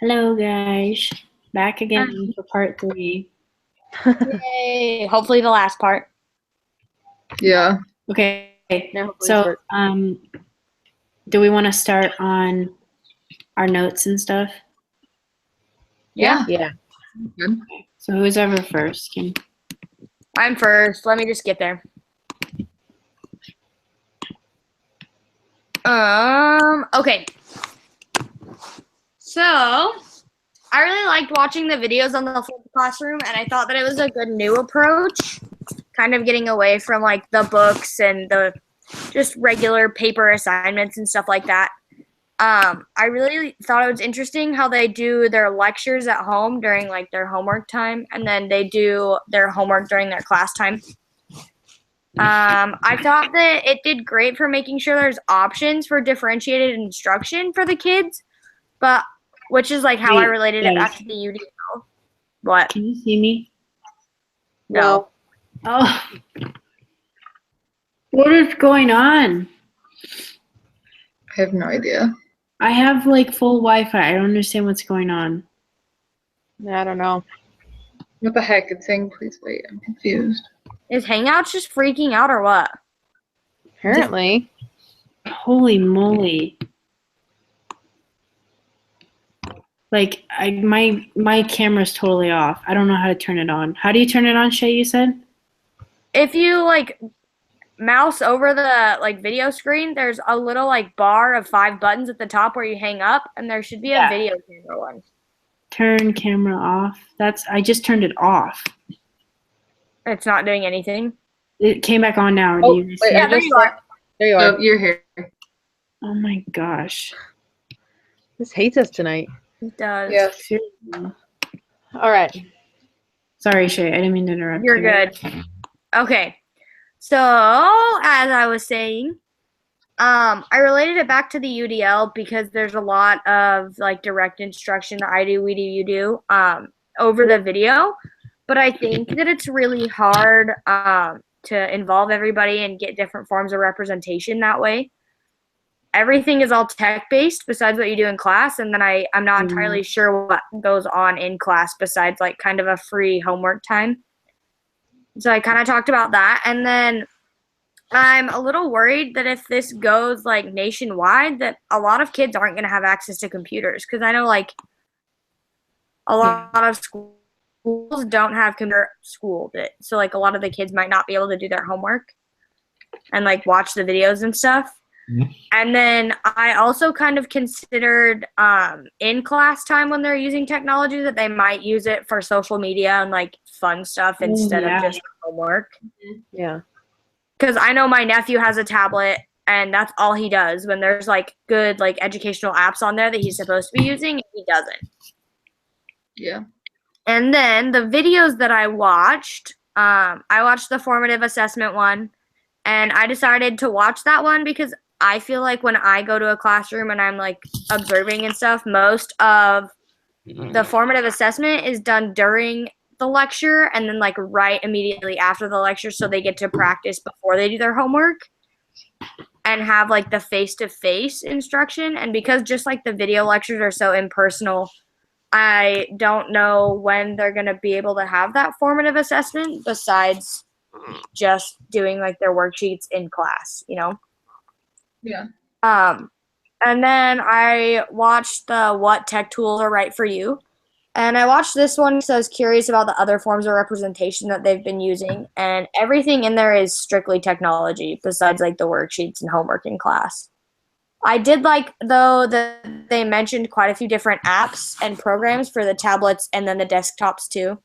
Hello, guys. Back again for part 3. Yay! Hopefully the last part. Yeah. Okay. No, hopefully So, short. do we want to start on our notes and stuff? Yeah. Yeah. Good. So, who's ever first? I'm first. Let me just get there. Okay. So, I really liked watching the videos on the Flipped Classroom, and I thought that it was a good new approach, kind of getting away from like the books and the just regular paper assignments and stuff like that. I really thought it was interesting how they do their lectures at home during like their homework time, and then they do their homework during their class time. I thought that it did great for making sure there's options for differentiated instruction for the kids, but which is like how I related it back to the UDL. What? Can you see me? No. Oh. What is going on? I have no idea. I have like full Wi-Fi. I don't understand what's going on. I don't know. What the heck? It's saying please wait. I'm confused. Is Hangouts just freaking out or what? Apparently. Holy moly. Like my camera's totally off. I don't know how to turn it on. How do you turn it on, Shay, you said? If you like mouse over the like video screen, there's a little like bar of 5 buttons at the top where you hang up, and there should be a video camera one. Turn camera off. I just turned it off. It's not doing anything. It came back on now. Oh, Do you wait, see Yeah, it? there you are. There you are. Oh, you're here. Oh my gosh. This hates us tonight. It does. Yes. All right. Sorry, Shay. I didn't mean to interrupt. You're you. good. Okay. So, as I was saying, I related it back to the UDL because there's a lot of like direct instruction, I do, we do, you do, over the video. But I think that it's really hard to involve everybody and get different forms of representation that way. Everything is all tech-based besides what you do in class, and then I'm not entirely sure what goes on in class besides like kind of a free homework time. So I kind of talked about that, and then I'm a little worried that if this goes like nationwide, that a lot of kids aren't going to have access to computers, because I know like a lot of schools don't have computer school, so like a lot of the kids might not be able to do their homework and like watch the videos and stuff. And then I also kind of considered in class time when they're using technology that they might use it for social media and like fun stuff instead of just homework. Yeah. Because I know my nephew has a tablet and that's all he does when there's like good like educational apps on there that he's supposed to be using, and he doesn't. Yeah. And then the videos that I watched the formative assessment one, and I decided to watch that one because I feel like when I go to a classroom and I'm like observing and stuff, most of the formative assessment is done during the lecture and then like right immediately after the lecture, so they get to practice before they do their homework and have like the face-to-face instruction. And because just like the video lectures are so impersonal, I don't know when they're going to be able to have that formative assessment besides just doing like their worksheets in class, you know? Yeah. And then I watched the What Tech Tools Are Right for You. And I watched this one because I was curious about the other forms of representation that they've been using. And everything in there is strictly technology besides like the worksheets and homework in class. I did like, though, that they mentioned quite a few different apps and programs for the tablets and then the desktops too.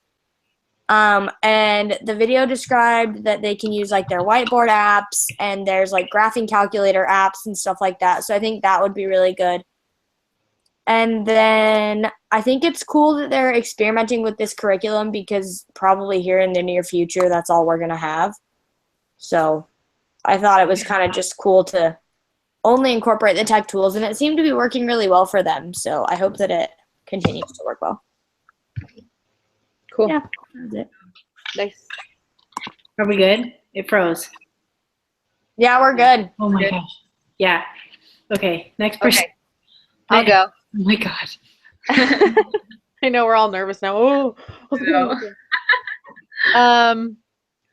And the video described that they can use like their whiteboard apps, and there's like graphing calculator apps and stuff like that. So I think that would be really good. And then I think it's cool that they're experimenting with this curriculum because probably here in the near future, that's all we're going to have. So I thought it was kind of just cool to only incorporate the tech tools, and it seemed to be working really well for them. So I hope that it continues to work well. Cool. Yeah, that's it. Nice. Are we good? It froze. Yeah, we're good. Oh my gosh. Yeah. Okay. Next person. I'll go. Oh my God. I know we're all nervous now. Oh, No.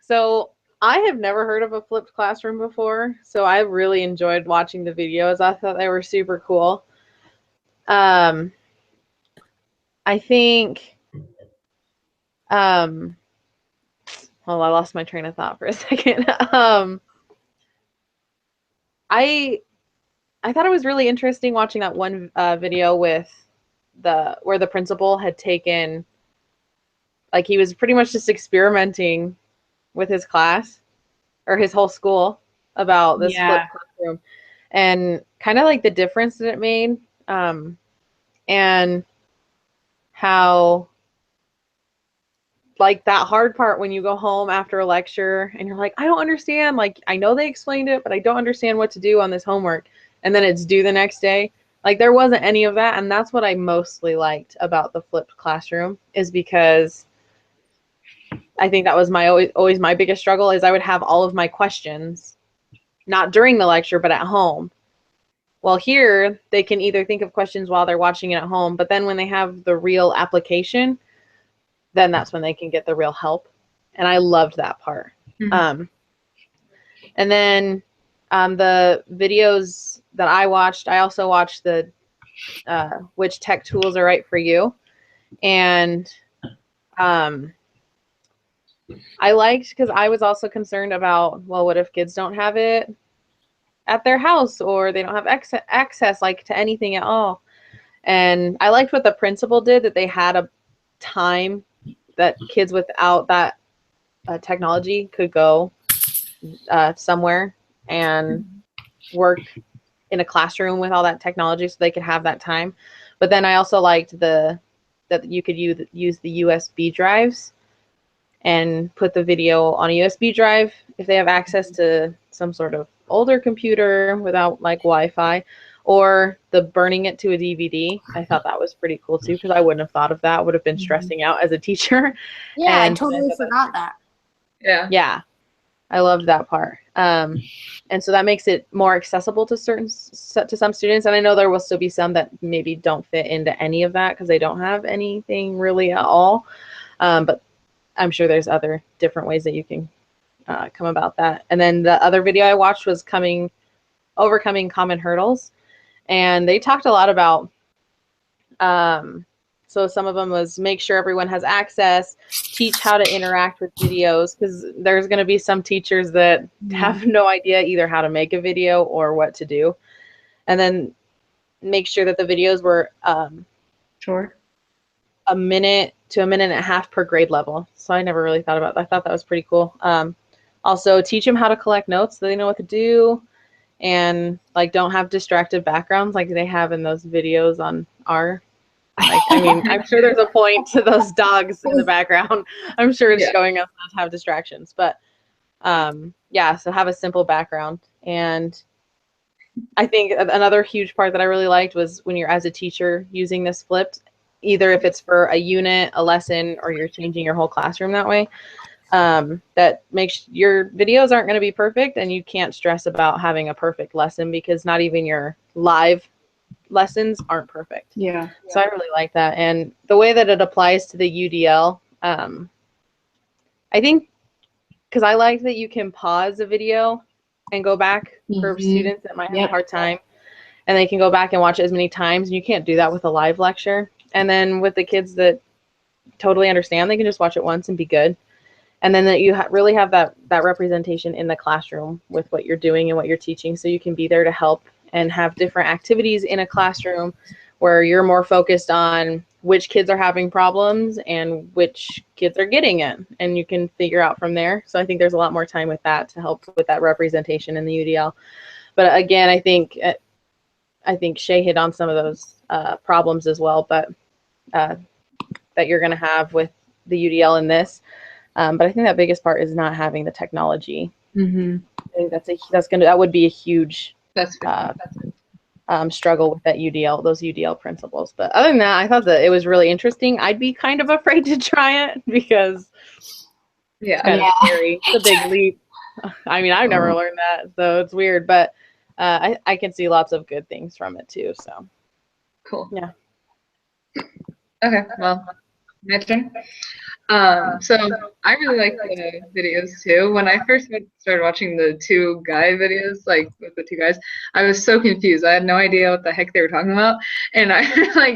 So I have never heard of a flipped classroom before, so I really enjoyed watching the videos. I thought they were super cool. I think, well, I lost my train of thought for a second. I thought it was really interesting watching that one video with where the principal had taken, like, he was pretty much just experimenting with his class or his whole school about this Yeah. flipped classroom, and kind of like the difference that it made, and how, like, that hard part when you go home after a lecture and you're like, I don't understand, like, I know they explained it, but I don't understand what to do on this homework, and then it's due the next day. Like, there wasn't any of that, and that's what I mostly liked about the flipped classroom, is because I think that was always my biggest struggle, is I would have all of my questions not during the lecture but at home. Well, here they can either think of questions while they're watching it at home, but then when they have the real application, then that's when they can get the real help. And I loved that part. Mhm. And then the videos that I watched, I also watched the which tech tools are right for you. And I liked, because I was also concerned about, well, what if kids don't have it at their house, or they don't have access like to anything at all. And I liked what the principal did, that they had a time that kids without that technology could go somewhere and work in a classroom with all that technology, so they could have that time. But then I also liked that you could use the USB drives and put the video on a USB drive if they have access to some sort of older computer without like Wi-Fi, or the burning it to a DVD. I thought that was pretty cool too, because I wouldn't have thought of that. Would have been stressing out as a teacher. Yeah, I And totally forgot that. Yeah. I loved that part. And so that makes it more accessible to some students. And I know there will still be some that maybe don't fit into any of that because they don't have anything really at all. But I'm sure there's other different ways that you can come about that. And then the other video I watched was overcoming common hurdles. And they talked a lot about, so some of them was make sure everyone has access, teach how to interact with videos, because there's going to be some teachers that have no idea either how to make a video or what to do. And then make sure that the videos were Short. a minute to a minute and a half per grade level. So I never really thought about that. I thought that was pretty cool. Also teach them how to collect notes so they know what to do, and like don't have distracted backgrounds like they have in those videos on our, like, I mean, I'm sure there's a point to those dogs in the background. I'm sure it's showing us not to have distractions, but yeah, so have a simple background. And I think another huge part that I really liked was when you're, as a teacher, using this flipped, either if it's for a unit, a lesson, or you're changing your whole classroom that way, that makes your videos aren't going to be perfect, and you can't stress about having a perfect lesson, because not even your live lessons aren't perfect. Yeah. So I really like that. And the way that it applies to the UDL, I think, because I like that you can pause a video and go back for students that might have a hard time, and they can go back and watch it as many times, and you can't do that with a live lecture. And then with the kids that totally understand, they can just watch it once and be good. And then that you really have that representation in the classroom with what you're doing and what you're teaching, so you can be there to help and have different activities in a classroom where you're more focused on which kids are having problems and which kids are getting it, and you can figure out from there. So I think there's a lot more time with that to help with that representation in the UDL. But again, I think Shay hit on some of those problems as well, but that you're going to have with the UDL in this. But I think that biggest part is not having the technology. Mm-hmm. I think that would be a huge That's struggle with that UDL, those UDL principles. But other than that, I thought that it was really interesting. I'd be kind of afraid to try it because it's kind of scary. It's a big leap. I mean, I've never learned that, so it's weird. But I can see lots of good things from it too. So Cool. Yeah. Okay, well, my turn. So I really like the videos too. When I first started watching the two guy videos, like with the two guys, I was so confused. I had no idea what the heck they were talking about, and I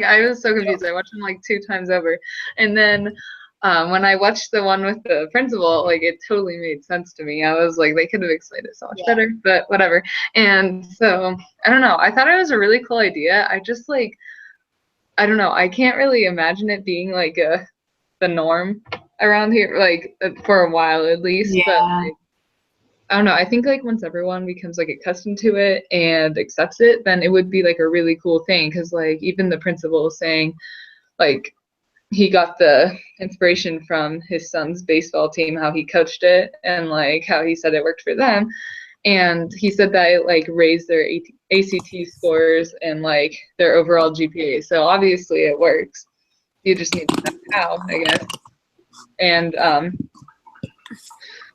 I was so confused. I watched them like 2 times over, and then when I watched the one with the principal, like it totally made sense to me. I was like, they could have explained it so much better, but whatever. And so I don't know. I thought it was a really cool idea. I just like I don't know. I can't really imagine it being like the norm around here, like for a while at least. But Yeah. like, I don't know. I think like once everyone becomes like accustomed to it and accepts it, then it would be like a really cool thing. Because like even the principal was saying, like he got the inspiration from his son's baseball team, how he coached it, and like how he said it worked for them. And he said that it like raised their ACT scores and like their overall GPA. So obviously it works. You just need to know how, I guess. And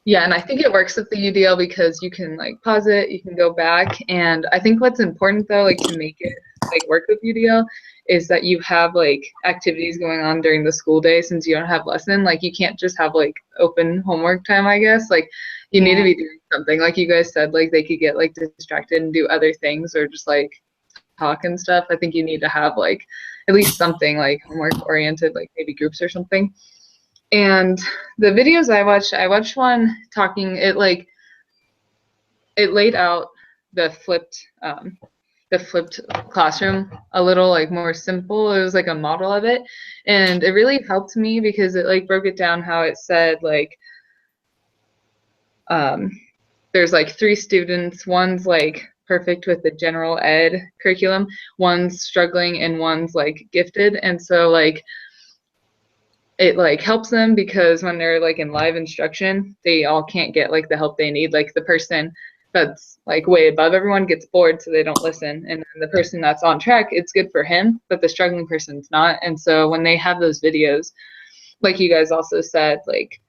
yeah, and I think it works with the UDL because you can like pause it, you can go back. And I think what's important though, like to make it like work with UDL is that you have like activities going on during the school day since you don't have lesson. Like you can't just have like open homework time, I guess. Like you need to be doing something. Like you guys said, like they could get like distracted and do other things or just like talk and stuff. I think you need to have like at least something like homework oriented, like maybe groups or something. And the videos I watched one talking, it laid out the flipped classroom a little like more simple. It was like a model of it, and it really helped me because it like broke it down how it said like there's like 3 students, one's like perfect with the general ed curriculum, one's struggling, and one's like gifted. And so like it like helps them because when they're like in live instruction, they all can't get like the help they need. Like the person that's like way above everyone gets bored, so they don't listen. And then the person that's on track, it's good for him, but the struggling person's not. And so when they have those videos, like you guys also said, like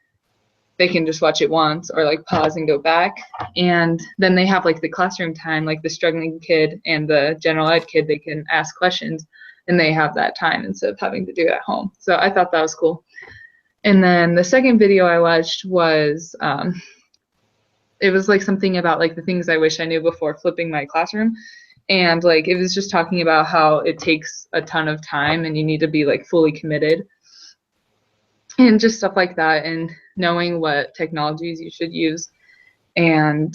they can just watch it once or like pause and go back. And then they have like the classroom time, like the struggling kid and the general ed kid, they can ask questions and they have that time instead of having to do it at home. So I thought that was cool. And then the second video I watched was, it was like something about like the things I wish I knew before flipping my classroom. And like it was just talking about how it takes a ton of time and you need to be like fully committed and just stuff like that, and knowing what technologies you should use. And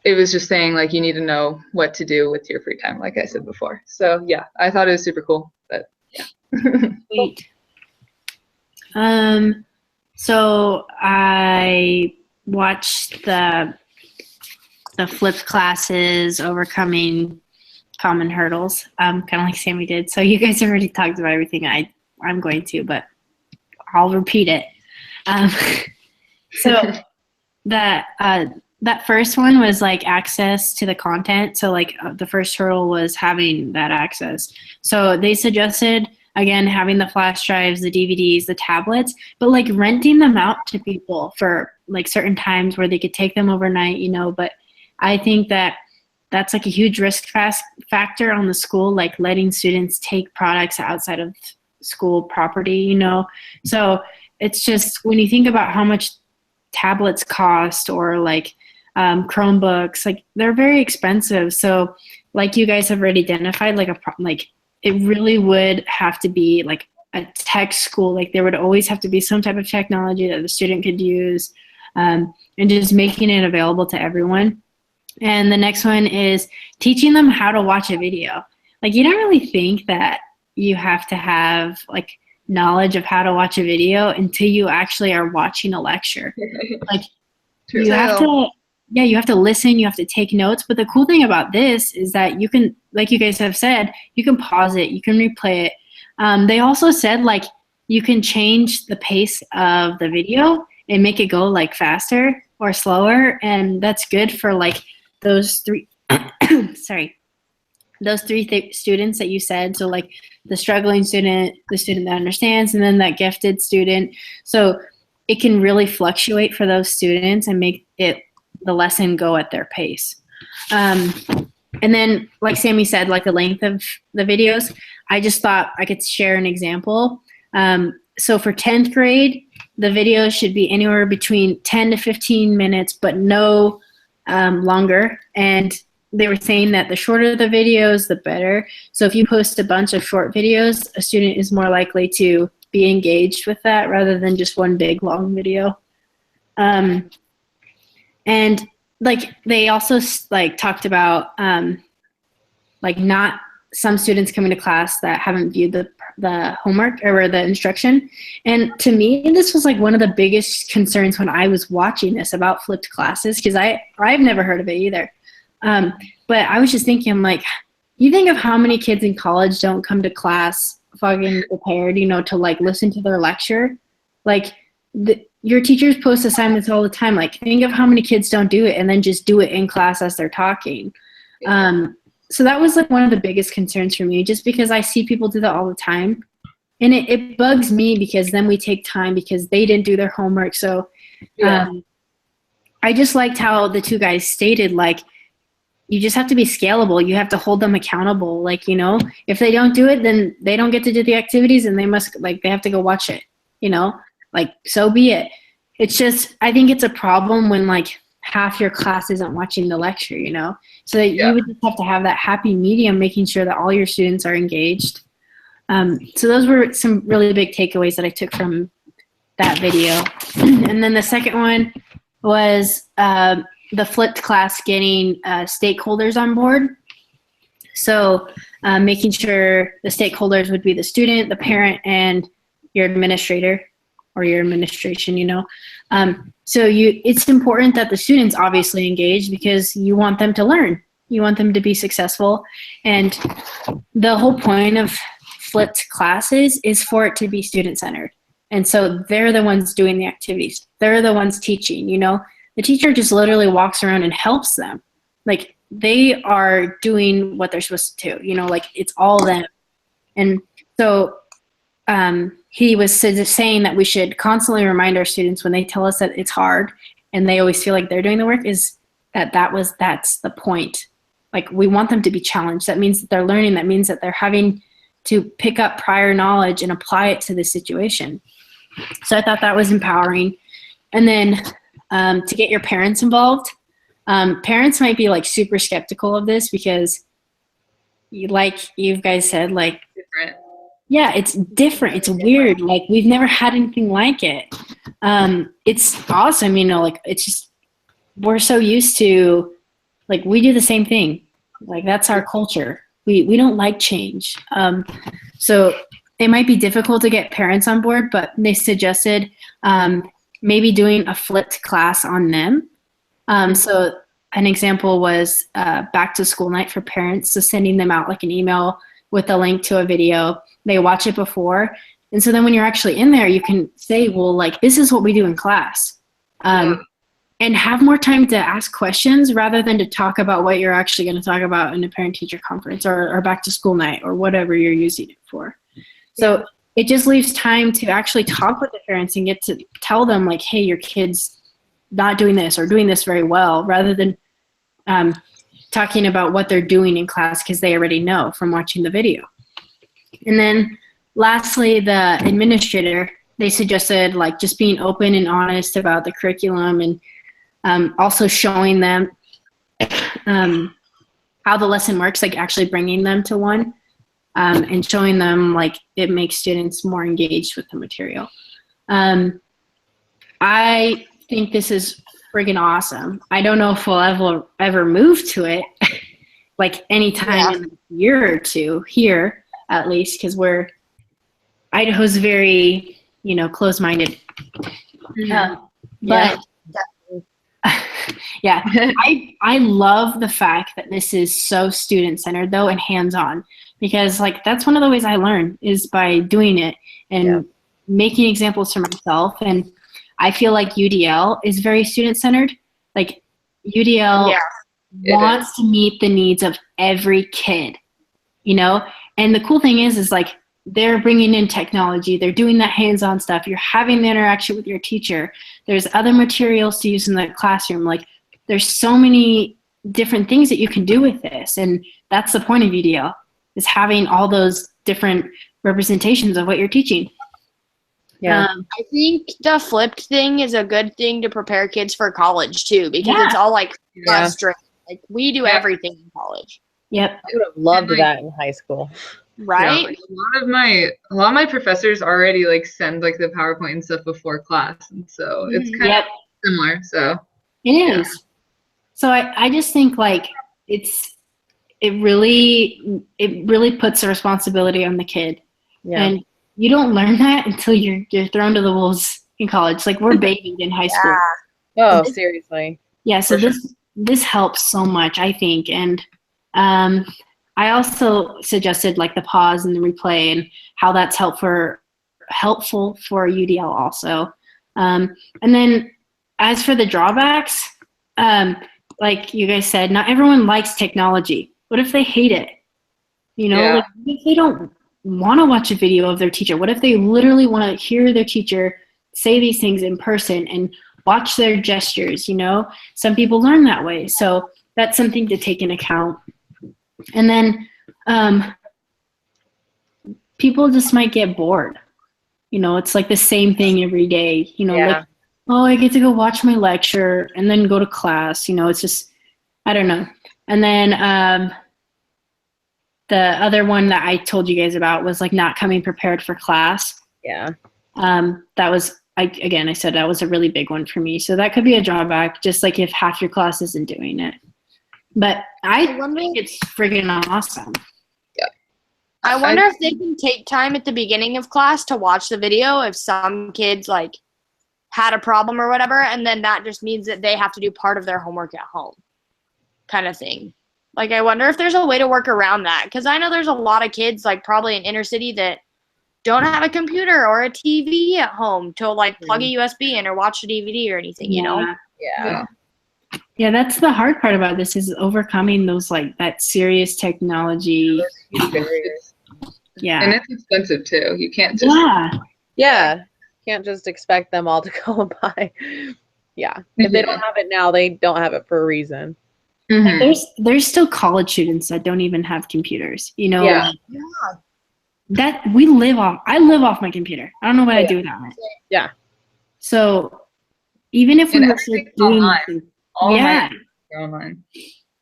it was just saying like you need to know what to do with your free time, like I said before. So yeah, I thought it was super cool. But yeah. Sweet. So I watched the flipped classes, overcoming common hurdles, kind of like Sammy did. So you guys already talked about everything I'm going to, but I'll repeat it. So that first one was like access to the content. So like the first hurdle was having that access. So they suggested, again, having the flash drives, the DVDs, the tablets, but like renting them out to people for like certain times where they could take them overnight, you know. But I think that's like a huge risk factor on the school, like letting students take products outside of school property, you know. So it's just when you think about how much tablets cost or like Chromebooks, like they're very expensive. So like you guys have already identified, like it really would have to be like a tech school. Like there would always have to be some type of technology that the student could use, and just making it available to everyone. And the next one is teaching them how to watch a video. Like you don't really think that you have to have like knowledge of how to watch a video until you actually are watching a lecture. Like you have to listen, you have to take notes. But the cool thing about this is that you can, like you guys have said, you can pause it, you can replay it. They also said like you can change the pace of the video and make it go like faster or slower, and that's good for like those 3 students that you said. So like the struggling student, the student that understands, and then that gifted student. So it can really fluctuate for those students and make it the lesson go at their pace. And then, like Sammy said, like the length of the videos, I just thought I could share an example. So for 10th grade, the videos should be anywhere between 10 to 15 minutes, but no longer. And they were saying that the shorter the videos, the better. So if you post a bunch of short videos, a student is more likely to be engaged with that rather than just one big long video. And like they also like talked about like not some students coming to class that haven't viewed the homework or the instruction. And to me, this was like one of the biggest concerns when I was watching this about flipped classes, because I've never heard of it either. But I was just thinking, I'm like, you think of how many kids in college don't come to class fucking prepared, you know, to like listen to their lecture. Like your teachers post assignments all the time. Like think of how many kids don't do it and then just do it in class as they're talking. So that was like one of the biggest concerns for me, just because I see people do that all the time. And it bugs me because then we take time because they didn't do their homework. So I just liked how the two guys stated, like, you just have to be scalable. You have to hold them accountable. Like, you know, if they don't do it, then they don't get to do the activities and they have to go watch it, you know, like, so be it. It's just, I think it's a problem when like half your class isn't watching the lecture, you know, so that you would just have to have that happy medium, making sure that all your students are engaged. So those were some really big takeaways that I took from that video. And then the second one was, the flipped class getting stakeholders on board. So making sure the stakeholders would be the student, the parent, and your administrator or your administration, you know. So it's important that the students obviously engage because you want them to learn. You want them to be successful. And the whole point of flipped classes is for it to be student-centered. And so they're the ones doing the activities. They're the ones teaching, you know. The teacher just literally walks around and helps them. Like they are doing what they're supposed to do, you know, like it's all them. And so he was saying that we should constantly remind our students when they tell us that it's hard and they always feel like they're doing the work, is that's the point. Like we want them to be challenged. That means that they're learning. That means that they're having to pick up prior knowledge and apply it to the situation. So I thought that was empowering. And then to get your parents involved. Parents might be like super skeptical of this because like you guys said, like, Different. Yeah, it's different. It's weird. Like we've never had anything like it. It's awesome. You know, like it's just, we're so used to, like we do the same thing. Like that's our culture. We don't like change. So it might be difficult to get parents on board, but they suggested, maybe doing a flipped class on them. So an example was back to school night for parents, so sending them out like an email with a link to a video. They watch it before. And so then when you're actually in there, you can say, well, like, this is what we do in class. And have more time to ask questions rather than to talk about what you're actually going to talk about in a parent-teacher conference or back to school night or whatever you're using it for. So it just leaves time to actually talk with the parents and get to tell them like, hey, your kid's not doing this or doing this very well, rather than talking about what they're doing in class because they already know from watching the video. And then lastly, the administrator, they suggested like just being open and honest about the curriculum and also showing them how the lesson works, like actually bringing them to one. And showing them like it makes students more engaged with the material. I think this is friggin' awesome. I don't know if we'll ever move to it, like anytime in a year or two here, at least, because Idaho's very, you know, closed-minded. But yeah, I love the fact that this is so student-centered though and hands-on. Because like that's one of the ways I learn is by doing it and making examples for myself. And I feel like UDL is very student-centered. Like UDL wants to meet the needs of every kid, you know? And the cool thing is like they're bringing in technology. They're doing that hands-on stuff. You're having the interaction with your teacher. There's other materials to use in the classroom. Like there's so many different things that you can do with this. And that's the point of UDL, is having all those different representations of what you're teaching. Yeah. I think the flipped thing is a good thing to prepare kids for college too, because it's all like Yeah. frustrating. Like we do everything in college, Yep. I would have loved that in high school. right? Yeah, like a lot of my professors already like send like the PowerPoint and stuff before class, and so it's kind Yep. of similar. So It is. So I just think like it really puts the responsibility on the kid. Yeah. And you don't learn that until you're thrown to the wolves in college. Like we're babied in high school. Oh, seriously. Yeah, so For this helps so much, I think. And I also suggested like the pause and the replay and how that's helpful for UDL also. And then as for the drawbacks, like you guys said, not everyone likes technology. What if they hate it? You know, Yeah. like what if they don't want to watch a video of their teacher? What if they literally want to hear their teacher say these things in person and watch their gestures? You know, some people learn that way. So that's something to take into account. And then people just might get bored. You know, it's like the same thing every day. You know, like, oh, I get to go watch my lecture and then go to class. You know, it's just, I don't know. And then the other one that I told you guys about was like not coming prepared for class. Yeah. That was, I said that was a really big one for me. So that could be a drawback, just like if half your class isn't doing it. But I think it's friggin' awesome. I wonder if they can take time at the beginning of class to watch the video if some kids like had a problem or whatever, and then that just means that they have to do part of their homework at home, kind of thing. Like, I wonder if there's a way to work around that, because I know there's a lot of kids, like probably in inner city, that don't have a computer or a TV at home to like plug a USB in or watch a DVD or anything, you know? Yeah. Yeah, that's the hard part about this, is overcoming those like that serious technology. Yeah. And it's expensive too. You can't just Yeah. Can't just expect them all to go and buy. Yeah. If they don't have it now, they don't have it for a reason. Mhm. There's still college students that don't even have computers. You know, Yeah. that I live off my computer. I don't know what I do without it. Yeah. So even if we And were sort of everything's doing online. All yeah, my online.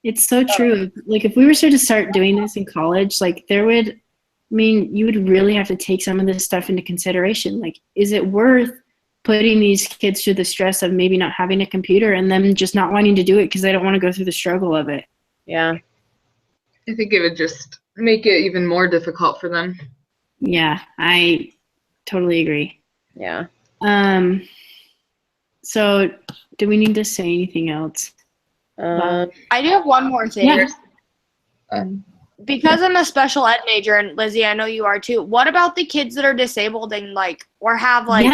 it's so true. Like if we were sort of start doing this in college, like you would really have to take some of this stuff into consideration. Like, is it worth putting these kids through the stress of maybe not having a computer and them just not wanting to do it because they don't want to go through the struggle of it? Yeah. I think it would just make it even more difficult for them. Yeah, I totally agree. Yeah. So do we need to say anything else? I do have one more thing. Yeah. Because I'm a special ed major, and Lizzie, I know you are too. What about the kids that are disabled and like, or have like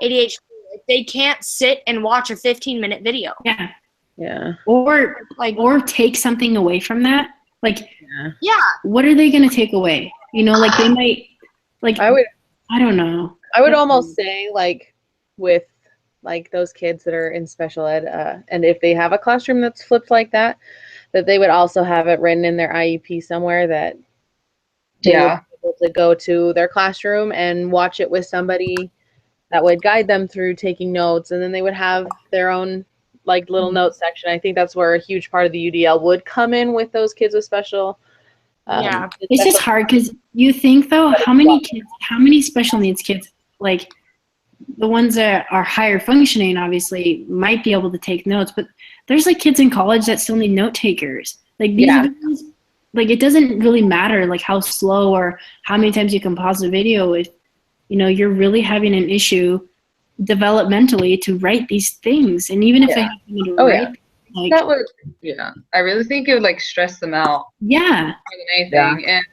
ADHD? Like, they can't sit and watch a 15-minute video. Yeah. Yeah. Or take something away from that. Like, Yeah. what are they going to take away? You know, like they might, like, I don't know. I would almost say like with like those kids that are in special ed, and if they have a classroom that's flipped like that they would also have it written in their IEP somewhere that they would be able to go to their classroom and watch it with somebody that would guide them through taking notes, and then they would have their own like little note section. I think that's where a huge part of the UDL would come in with those kids with special. It's just hard because you think though, how many special needs kids, like the ones that are higher functioning obviously might be able to take notes, but there's like kids in college that still need note takers. Like these videos, like it doesn't really matter like how slow or how many times you can pause the video if you know you're really having an issue developmantly to write these things. And even if they have to write like that would I really think it would like stress them out more than anything. And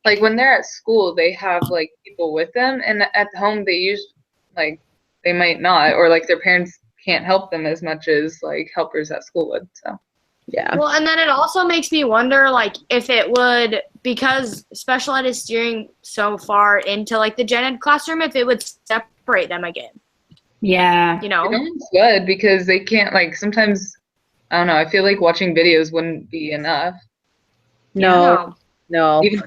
like when they're at school they have like people with them, and at home they use like they might not, or like their parents can't help them as much as like helpers at school would. So Well, and then it also makes me wonder like if it would, because special ed is steering so far into like the gen ed classroom, if it would separate them again. Yeah. You know? It almost would, because they can't like sometimes I don't know. I feel like watching videos wouldn't be enough. No, no. Even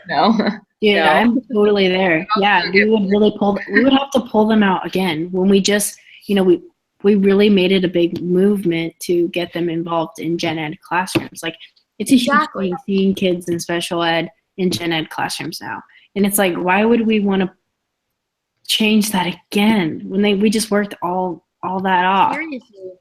no. Yeah, No. I'm totally there. Yeah, we would have to pull them out again when we just, we really made it a big movement to get them involved in gen ed classrooms. Like, it's a huge Exactly. thing seeing kids in special ed in gen ed classrooms now. And it's like, why would we want to change that again when we just worked all that off? Seriously.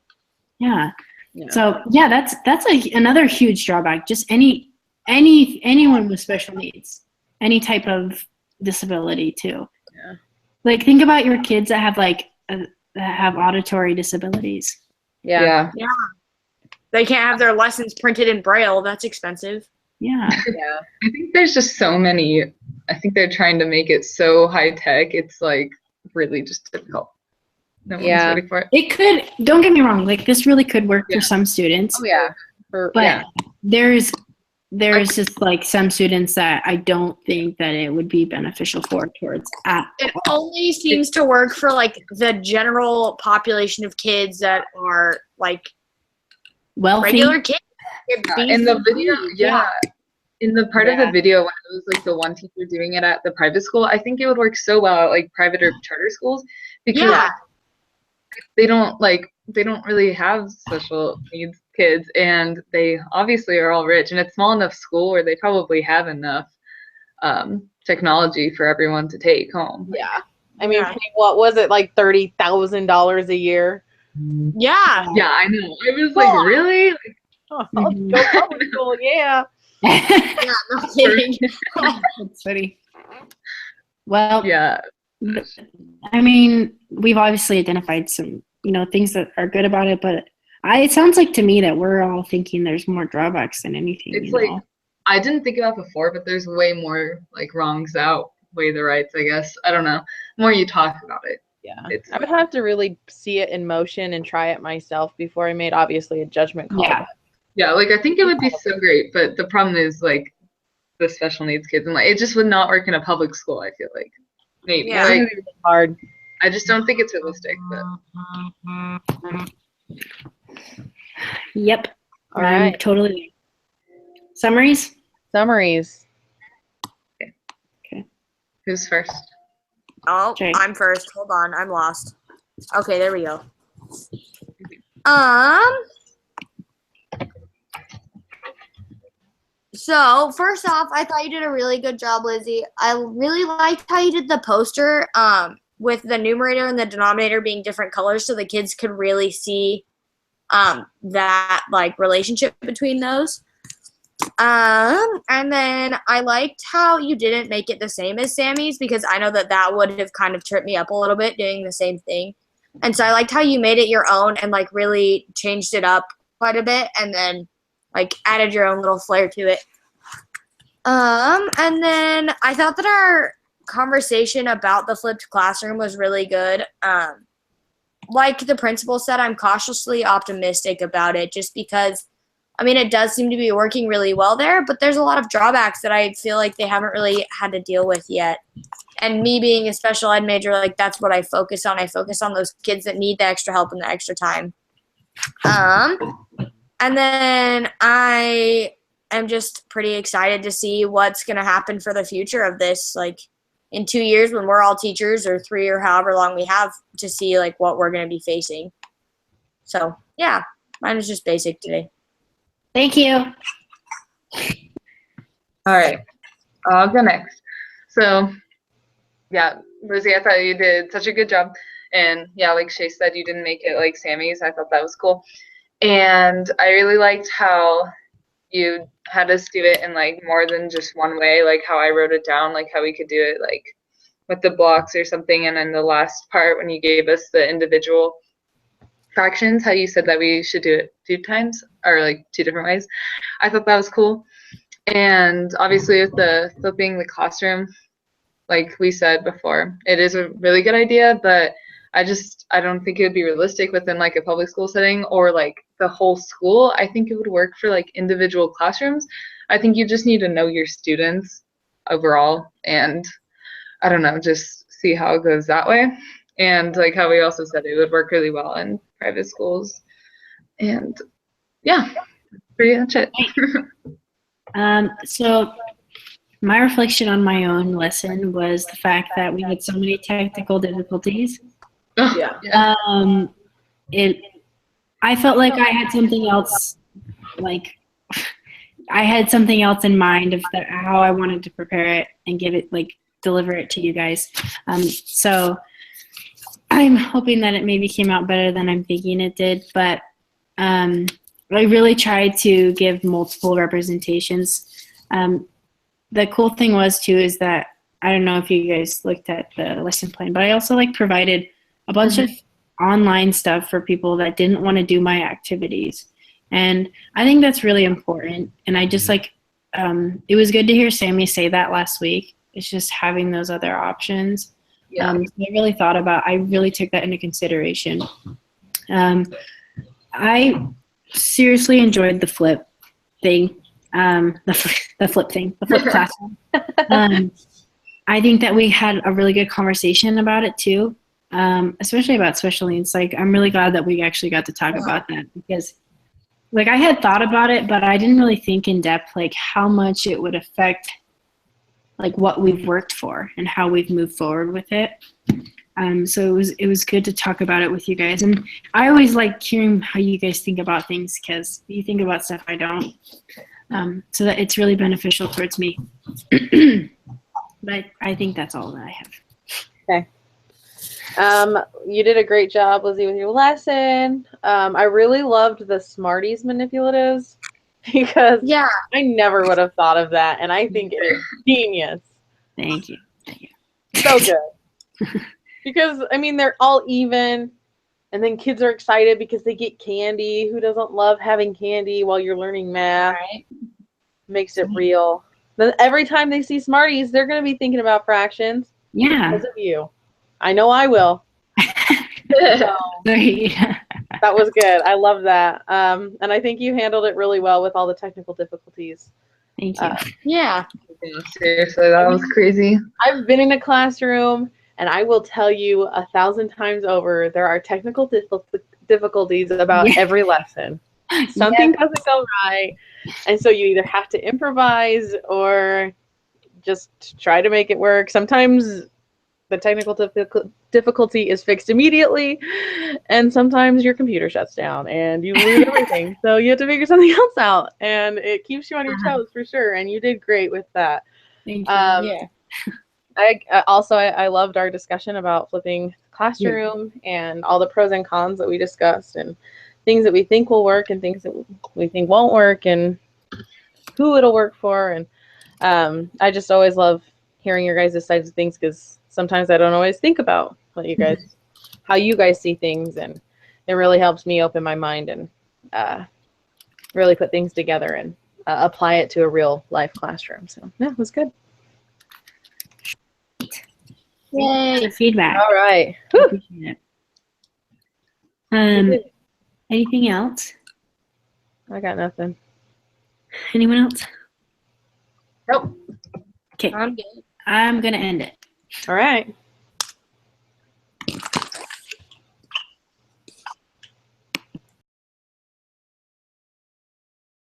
Yeah. Yeah. So yeah, that's another huge drawback. Just anyone with special needs, any type of disability too. Yeah. Like, think about your kids that have that have auditory disabilities. Yeah. They can't have their lessons printed in Braille. That's expensive. Yeah. Yeah. I think there's just so many. I think they're trying to make it so high tech. It's like really just difficult. No one's Yeah. ready for it. It could, don't get me wrong, like this really could work Yeah. for some students, Oh yeah. but there's just like some students that I don't think that it would be beneficial towards at It only seems to work for like the general population of kids that are like wealthy. regular kids. In the video, Yeah. in the part of the video when it was like the one teacher doing it at the private school, I think it would work so well at like private or charter schools because Yeah. they don't really have special needs kids, and they obviously are all rich, and it's small enough school where they probably have enough technology for everyone to take home. Yeah. I mean, Yeah. what was it, like $30,000 a year? Yeah. Yeah, I know. I was like, really? Oh, I'll go public school, yeah. Yeah, no kidding. That's funny. Well, Yeah. I mean, we've obviously identified some, things that are good about it, but it sounds like to me that we're all thinking there's more drawbacks than anything. It's like I didn't think about before, but there's way more like wrongs outweigh the rights, I guess. I don't know. The more you talk about it. Yeah. It's I would have to really see it in motion and try it myself before I made obviously a judgment call. Yeah. Yeah, like I think it would be so great, but the problem is like the special needs kids, and like it just would not work in a public school, I feel like. Maybe. Yeah. It's Like gonna be really hard. I just don't think it's realistic, but Yep. All I'm right. totally. Summaries? Summaries. who's first? Oh, Okay. I'm first. Hold on, I'm lost. Okay, there we go. So first off, I thought you did a really good job, Lizzie. I really liked how you did the poster, with the numerator and the denominator being different colors, so the kids could really see, that like relationship between those. And then I liked how you didn't make it the same as Sammy's, because I know that would have kind of tripped me up a little bit doing the same thing. And so I liked how you made it your own and like really changed it up quite a bit, and then like added your own little flair to it. And then I thought that our conversation about the flipped classroom was really good. Like the principal said, I'm cautiously optimistic about it, just because I mean, it does seem to be working really well there, but there's a lot of drawbacks that I feel like they haven't really had to deal with yet. And me being a special ed major, like that's what I focus on. I focus on those kids that need the extra help and the extra time. And then I am just pretty excited to see what's going to happen for the future of this, like in 2 years when we're all teachers, or 3, or however long we have, to see like what we're going to be facing. So yeah, mine was just basic today. Thank you. All right. I'll go next. So, yeah, Lizzie, I thought you did such a good job. And yeah, like Shay said, you didn't make it like Sammy's. I thought that was cool. And I really liked how you had us do it in like more than just one way, like how I wrote it down, like how we could do it like with the blocks or something. And then the last part when you gave us the individual fractions, how you said that we should do it 2 times or like 2 different ways. I thought that was cool. And obviously with the flipping the classroom, like we said before, it is a really good idea, but I don't think it would be realistic within like a public school setting or like the whole school. I think it would work for like individual classrooms. I think you just need to know your students overall, and I don't know, just see how it goes that way. And like how we also said, it would work really well in private schools. And yeah, pretty much it. So my reflection on my own lesson was the fact that we had so many technical difficulties. Yeah. I felt like I had something else, like I had something else in mind of how I wanted to prepare it and give it, like, deliver it to you guys. So I'm hoping that it maybe came out better than I'm thinking it did, but I really tried to give multiple representations. The cool thing was too is that I don't know if you guys looked at the lesson plan, but I also like provided a bunch of online stuff for people that didn't want to do my activities. And I think that's really important. And I just like, it was good to hear Sammy say that last week. It's just having those other options. Yeah. I really took that into consideration. I seriously enjoyed the flip thing, the flip classroom. I think that we had a really good conversation about it too, especially about special needs. Like, I'm really glad that we actually got to talk about that because, like, I had thought about it, but I didn't really think in depth, like, how much it would affect, like, what we've worked for and how we've moved forward with it. So it was good to talk about it with you guys. And I always like hearing how you guys think about things because you think about stuff I don't. So that it's really beneficial towards me. But I think that's all that I have. Okay. You did a great job, Lizzie, with your lesson. I really loved the Smarties manipulatives because Yeah. I never would have thought of that, and I think it is genius. Thank you. So good. Because, I mean, they're all even, and then kids are excited because they get candy. Who doesn't love having candy while you're learning math? Right. Makes it real. Then every time they see Smarties, they're going to be thinking about fractions Yeah. because of you. I know I will. So Sorry. that was good. I love that. And I think you handled it really well with all the technical difficulties. Thank you. Yeah. Yeah, seriously, that was crazy. I've been in a classroom, and I will tell you 1,000 times over, there are technical difficulties about Yeah. every lesson. Something doesn't go right, and so you either have to improvise or just try to make it work. Sometimes the technical difficulty is fixed immediately, and sometimes your computer shuts down and you lose everything. So you have to figure something else out, and it keeps you on your toes for sure. And you did great with that. Thank you. Yeah. I loved our discussion about flipping classroom and all the pros and cons that we discussed, and things that we think will work and things that we think won't work, and who it'll work for. And I just always love hearing your guys' sides of things because sometimes I don't always think about how you guys see things, and it really helps me open my mind and really put things together and apply it to a real life classroom. So yeah, it was good. Yay. The feedback. All right. I appreciate it. Anything else? I got nothing. Anyone else? Nope. Okay. I'm good. I'm going to end it. All right.